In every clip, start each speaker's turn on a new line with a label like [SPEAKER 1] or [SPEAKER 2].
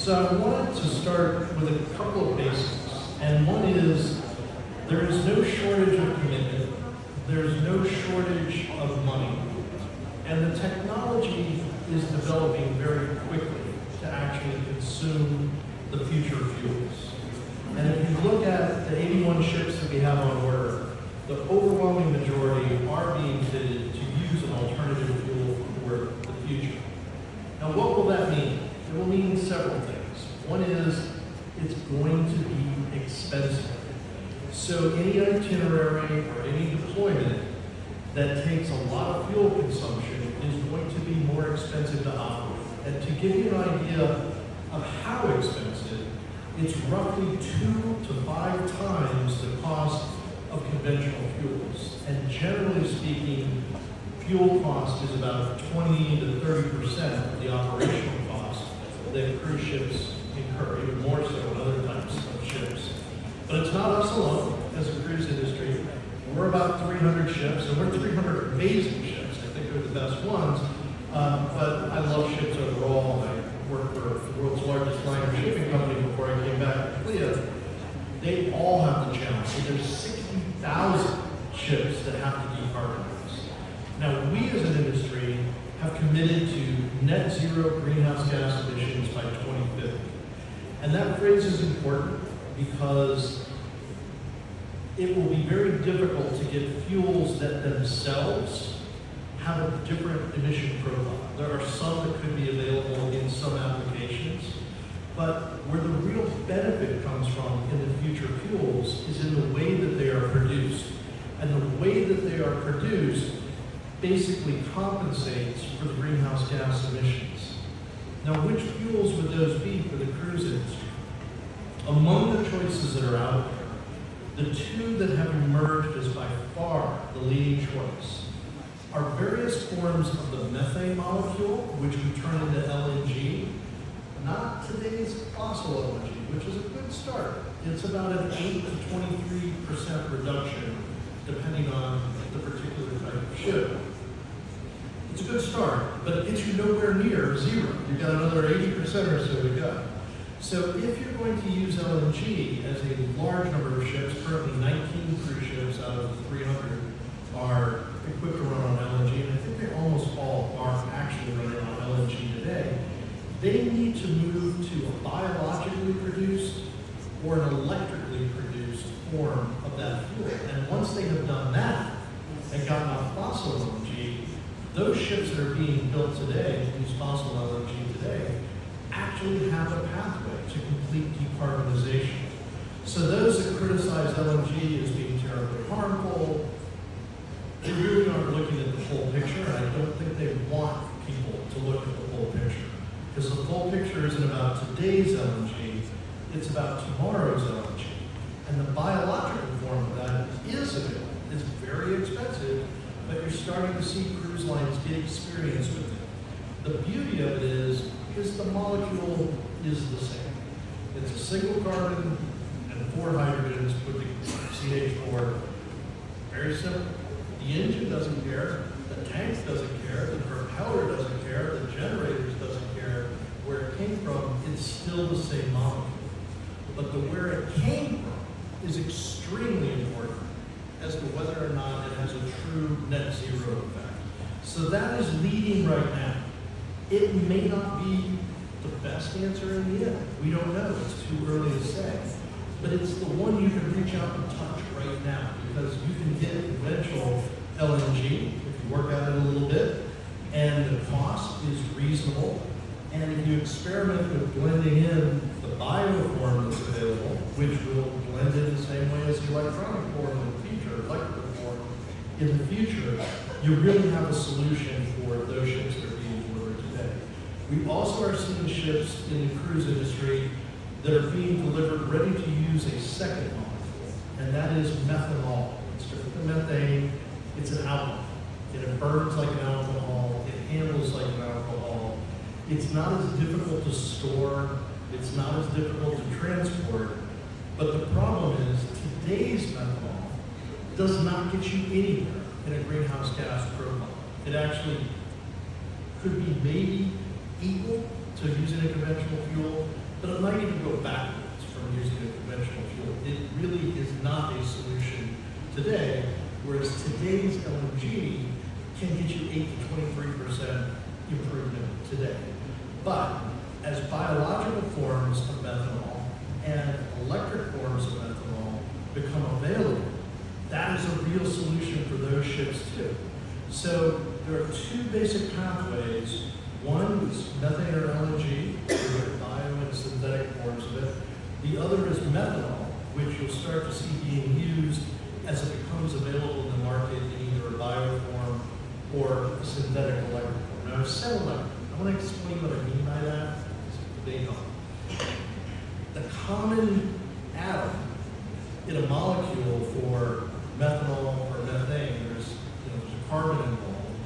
[SPEAKER 1] So I wanted to start with a couple of basics. And one is, there is no shortage of commitment. There's no shortage of money. And the technology is developing very quickly to actually consume the future fuels. And if you look at the 81 ships that we have on order, the overwhelming majority are being fitted to use an alternative fuel for the future. Now, what will that mean? It will mean several things. One is, it's going to be expensive. So any itinerary or any deployment that takes a lot of fuel consumption is going to be more expensive to operate. And to give you an idea of how expensive, it's roughly 2 to 5 times the cost of conventional fuels. And generally speaking, fuel cost is about 20 to 30% of the operational cost that cruise ships incur, even more so in other types of ships. But it's not us alone as a cruise industry. We're about 300 ships, and we're 300 amazing ships. I think they're the best ones. But I love ships overall. I worked for the world's largest liner shipping company before I came back to CLIA. They all have the challenge. So there's 60,000 ships that have to decarbonize. Now, we as an industry have committed to net zero greenhouse gas emissions by 2050. And that phrase is important because it will be very difficult to get fuels that themselves have a different emission profile. There are some that could be available in some applications, but where the real benefit comes from in the future fuels is in the way that they are produced. And the way that they are produced basically compensates for the greenhouse gas emissions. Now, which fuels would those be for the cruise industry? Among the choices that are out there, the two that have emerged as by far the leading choice are various forms of the methane molecule, which we turn into LNG, not today's fossil LNG, which is a good start. It's about an 8 to 23% reduction, depending on the particular type of ship. It's a good start, but it gets you nowhere near zero. You've got another 80% or so to go. So if you're going to use LNG as a large number of ships, currently 19 cruise ships out of the 300 are equipped to run on LNG, and I think they almost all are actually running on LNG today. They need to move to a biologically produced or an electrically produced form of that fuel. And once they have done that and gotten off fossil LNG, those ships that are being built today, use fossil LNG today, actually have a pathway to complete decarbonization. So those that criticize LNG as being terribly harmful, they really aren't looking at the full picture, and I don't think they want people to look at the full picture. Because the full picture isn't about today's LNG, it's about tomorrow's LNG. And the biological form of that is available. It's very expensive, but you're starting to see cruise lines get experience with it. The beauty of it is the molecule is the same. It's a single carbon and 4 hydrogens put together, CH4. Very simple. The engine doesn't care, the tank doesn't care, the propeller doesn't care, the generators doesn't care where it came from. It's still the same molecule. But the where it came from is extremely important as to whether or not it has a true net zero effect. So that is leading right now. It may not be the best answer in the end. We don't know. It's too early to say. But it's the one you can reach out and touch right now, because you can get conventional LNG if you work at it a little bit, and the cost is reasonable. And if you experiment with blending in the bio form that's available, which will blend in the same way as the electronic form in the future, electrical form in the future, you really have a solution for those ships that are being delivered today. We also are seeing ships in the cruise industry that are being delivered ready to use a second molecule, and that is methanol. It's different than methane. It's an alcohol. It burns like an alcohol. It handles like an alcohol. It's not as difficult to store. It's not as difficult to transport. But the problem is today's methanol does not get you anywhere in a greenhouse gas profile. It actually could be maybe equal to using a conventional fuel, but it might even go backwards from using a conventional fuel. It really is not a solution today, whereas today's LNG can get you 8 to 23% improvement today. But as biological forms of methanol and electric forms of methanol become available, that is a real solution for those ships too. So there are two basic pathways. One is methane or LNG, bio and synthetic forms of it. The other is methanol, which you'll start to see being used as it becomes available in the market in either a bio form or a synthetic electric form. Now, I've said electric. I want to explain what I mean by that. They know. The common atom in a molecule for methanol or methane, there's a carbon involved,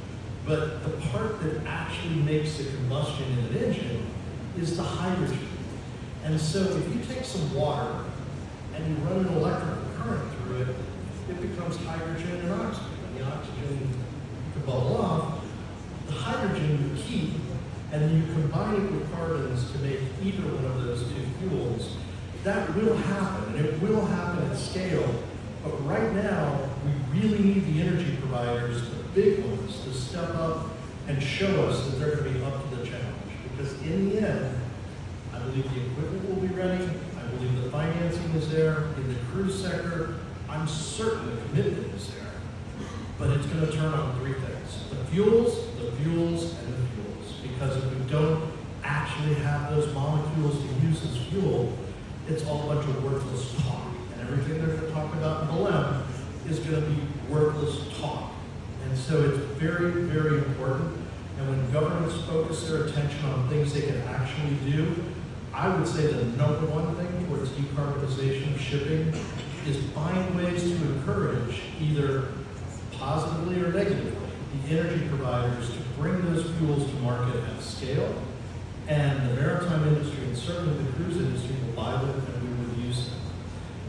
[SPEAKER 1] but the part that actually makes the combustion in an engine is the hydrogen. And so if you take some water and you run an electrical current through it, it becomes hydrogen and oxygen. The oxygen can bubble off, the hydrogen you keep, and then you combine it with carbons to make either one of those two fuels. That will happen, and it will happen at scale. But right now, we really need the energy providers, the big ones, to step up and show us that they're going to be up to the challenge. Because in the end, I believe the equipment will be ready. I believe the financing is there. In the cruise sector, I'm certain the commitment is there. But it's going to turn on three things: the fuels, and the fuels. Because if we don't actually have those molecules to use as fuel, it's all a bunch of worthless talk. And everything they're going to talk about in BLM is going to be worthless talk. And so it's very, very important. And when governments focus their attention on things they can actually do, I would say the number one thing towards decarbonization of shipping is find ways to encourage, either positively or negatively, the energy providers to bring those fuels to market at scale. And the maritime industry and certainly the cruise industry will buy them and we will use them.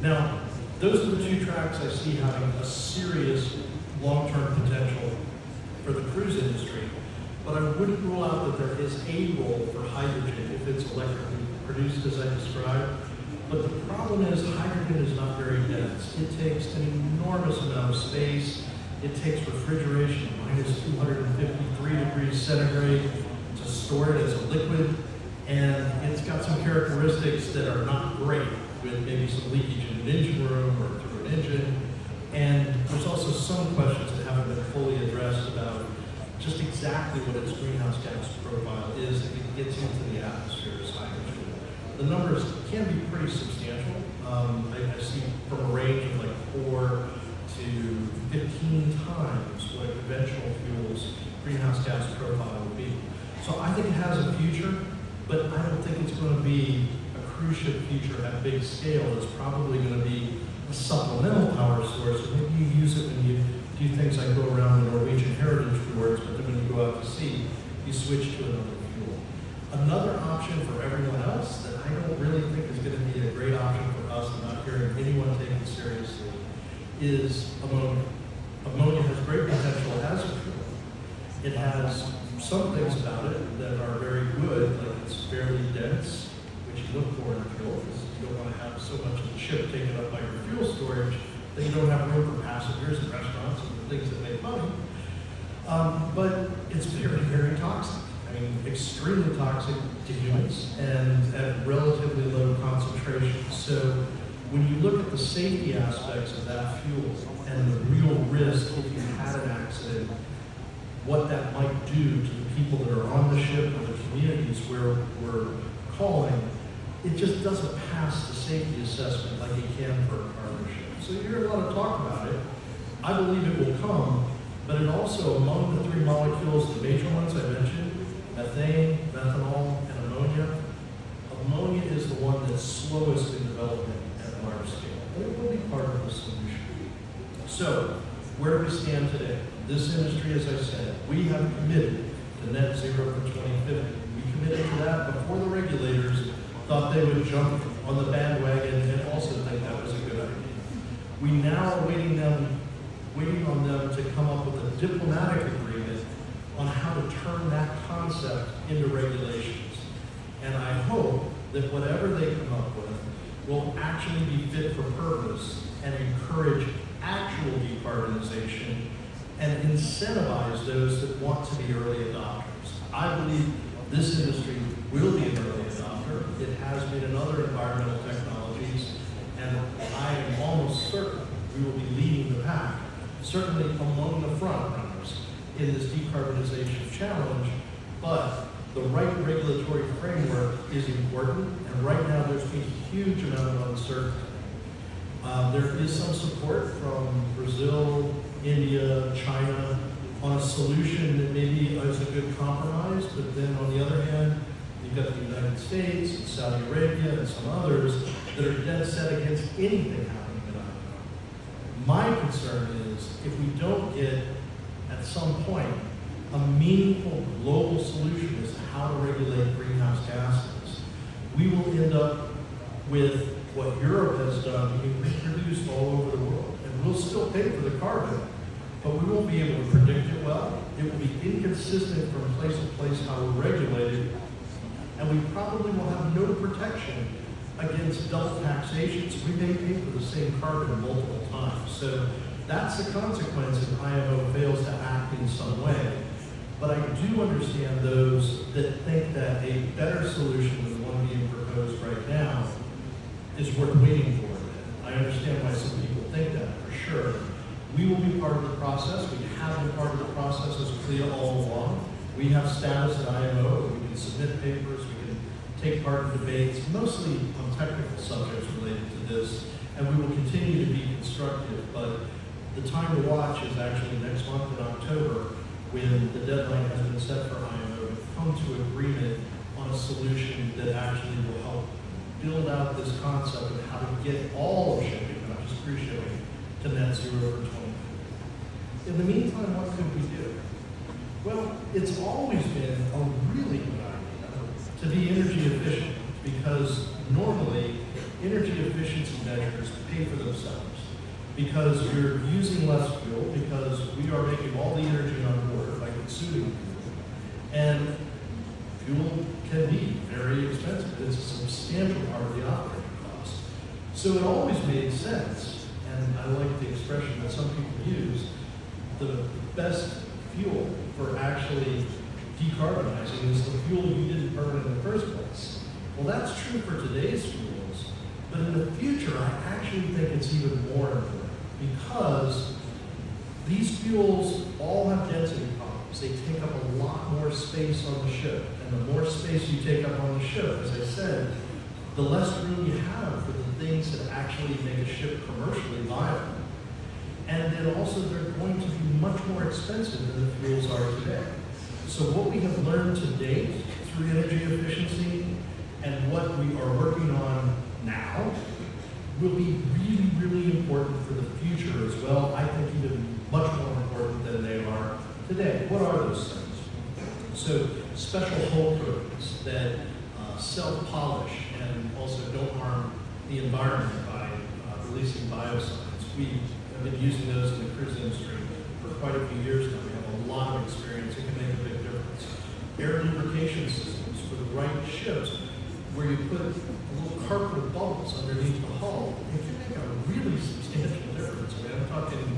[SPEAKER 1] Now, those are the two tracks I see having a serious long-term potential for the cruise industry. But I wouldn't rule out that there is a role for hydrogen if it's electrically produced as I described. But the problem is hydrogen is not very dense. It takes an enormous amount of space. It takes refrigeration, minus 253 degrees centigrade, to store it as a liquid. And it's got some characteristics that are not great, with maybe some leakage in an engine room or through an engine. And there's also some questions that haven't been fully addressed about just exactly what its greenhouse gas profile is if it gets into the atmosphere as hydrogen. The numbers can be pretty substantial. I see from a range of like 4 to 15 times what a conventional fuel's greenhouse gas profile would be. So I think it has a future, but I don't think it's going to be a cruise ship future at big scale. It's probably going to be a supplemental power source. Maybe you use it when you do things like go around the Norwegian heritage fjords, but then when you go out to sea, you switch to another fuel. Another option for everyone else that I don't really think is going to be a great option for us, I'm not hearing anyone take it seriously, is ammonia. Ammonia has great potential as a fuel. It has some things about it that are very good, like it's fairly dense, which you look for in a fuel, because you don't want to have so much of the ship taken up by your fuel storage that you don't have room for passengers and restaurants and the things that make money. But it's very, very toxic. I mean, extremely toxic to humans and at relatively low concentrations. So when you look at the safety aspects of that fuel and the real risk if you had an accident, what that might do to the people that are on the ship or the communities where we're calling, it just doesn't pass the safety assessment like it can for a cargo ship. So you hear a lot of talk about it. I believe it will come, but it also, among the three molecules, the major ones I mentioned, methane, methanol, and ammonia, ammonia is the one that's slowest in development at large scale. But it will be part of the solution. So, where do we stand today? This industry, as I said, we have committed to net zero for 2050. We committed to that before the regulators thought they would jump on the bandwagon and also think that was a good idea. We now are waiting on them to come up with a diplomatic agreement on how to turn that concept into regulations. And I hope that whatever they come up with will actually be fit for purpose and encourage actual decarbonization and incentivize those that want to be early adopters. I believe this industry will be an early adopter. It has been in other environmental technologies, and I am almost certain we will be leading the pack, certainly among the front runners in this decarbonization challenge, but the right regulatory framework is important, and right now there's a huge amount of uncertainty. There is some support from Brazil, India, China on a solution that maybe is a good compromise, but then on the other hand, you've got the United States, and Saudi Arabia, and some others that are dead set against anything happening in IMO. My concern is if we don't get, at some point, a meaningful global solution as to how to regulate greenhouse gases, we will end up with what Europe has done being reproduced all over the world. And we'll still pay for the carbon, but we won't be able to predict it well. It will be inconsistent from place to place how we're regulated, and we probably will have no protection against double taxation. So we may pay for the same carbon multiple times. So that's the consequence if IMO fails to act in some way. But I do understand those that think that a better solution than the one being proposed right now is worth waiting for. I understand why some people think that, for sure. We will be part of the process. We have been part of the process as CLIA all along. We have status at IMO. We can submit papers. We can take part in debates, mostly on technical subjects related to this, and we will continue to be constructive. But the time to watch is actually next month in October, when the deadline has been set for IMO to come to agreement on a solution that actually will help build out this concept of how to get all of shipping, not just cruise shipping, to net zero for 2050. In the meantime, what could we do? Well, it's always been a really good idea to be energy efficient, because normally energy efficiency measures pay for themselves. Because you're using less fuel, because we are making all the energy on board by consuming fuel. And fuel can be very expensive. It's a substantial part of the operating cost. So it always made sense, and I like the expression that some people use, the best fuel for actually decarbonizing is the fuel you didn't burn in the first place. Well, that's true for today's fuels, but in the future, I actually think it's even more important, because these fuels all have density problems. They take up a lot more space on the ship, and the more space you take up on the ship, as I said, the less room you have for the things that actually make a ship commercially viable. And then also they're going to be much more expensive than the fuels are today. So what we have learned to date through energy efficiency and what we are working on now will be really, really important for the future as well. I think even much more important than they are today. What are those things? So special hull coatings that self-polish and also don't harm the environment by releasing biocides. We have been using those in the cruise industry for quite a few years now. We have a lot of experience. It can make a big difference. Air lubrication systems for the right ships, where you put a little carpet of bubbles underneath the hull, it can make a really substantial difference. I mean, I'm talking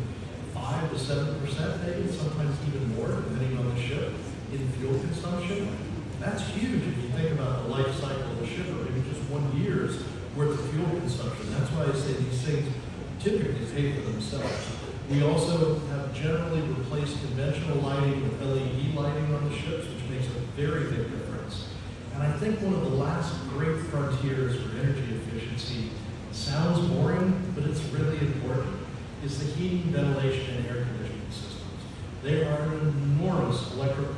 [SPEAKER 1] 5 to 7% maybe, sometimes even more, depending on the ship, in fuel consumption. That's huge if you think about the life cycle of a ship, or maybe just 1 year's worth of fuel consumption. That's why I say these things typically pay for themselves. We also have generally replaced conventional lighting with LED lighting on the ships, which makes a very big difference. And I think one of the last great frontiers for energy efficiency sounds boring, but it's really important, is the heating, ventilation, and air conditioning systems. They are an enormous electrical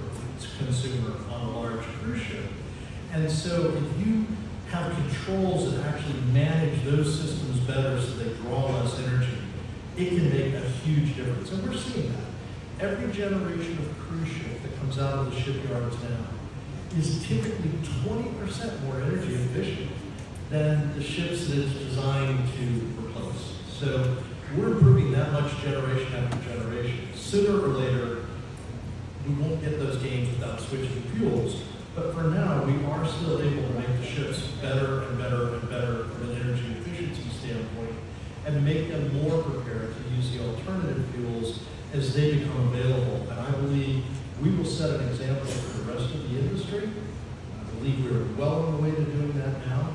[SPEAKER 1] consumer on a large cruise ship. And so if you have controls that actually manage those systems better so they draw less energy, it can make a huge difference. And we're seeing that. Every generation of cruise ship that comes out of the shipyards now is typically 20% more energy efficient than the ships that it's designed to replace. So we're improving that much generation after generation. Sooner or later, we won't get those gains without switching fuels. But for now, we are still able to make the ships better as they become available. And I believe we will set an example for the rest of the industry. I believe we're well on the way to doing that now.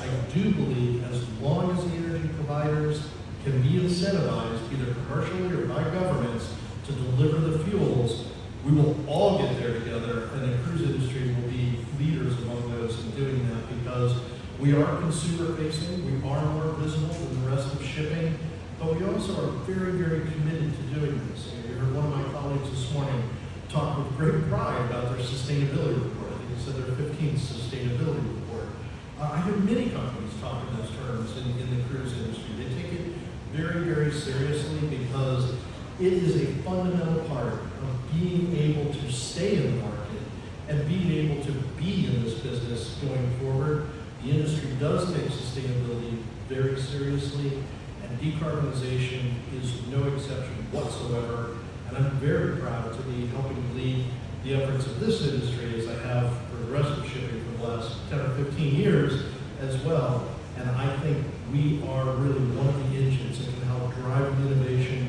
[SPEAKER 1] I do believe as long as the energy providers can be incentivized, either commercially or by governments, to deliver the fuels, we will all get there together, and the cruise industry will be leaders among those in doing that, because we are consumer facing, we are more visible than the rest of shipping, but we also are very, very committed to doing this. You heard one of my colleagues this morning talk with great pride about their sustainability report. I think he said their 15th sustainability report. I hear many companies talk in those terms in the cruise industry. They take it very, very seriously, because it is a fundamental part of being able to stay in the market and being able to be in this business going forward. The industry does take sustainability very seriously, and decarbonization is no exception whatsoever. And I'm very proud to be helping lead the efforts of this industry, as I have for the rest of shipping for the last 10 or 15 years as well. And I think we are really one of the engines that can help drive the innovation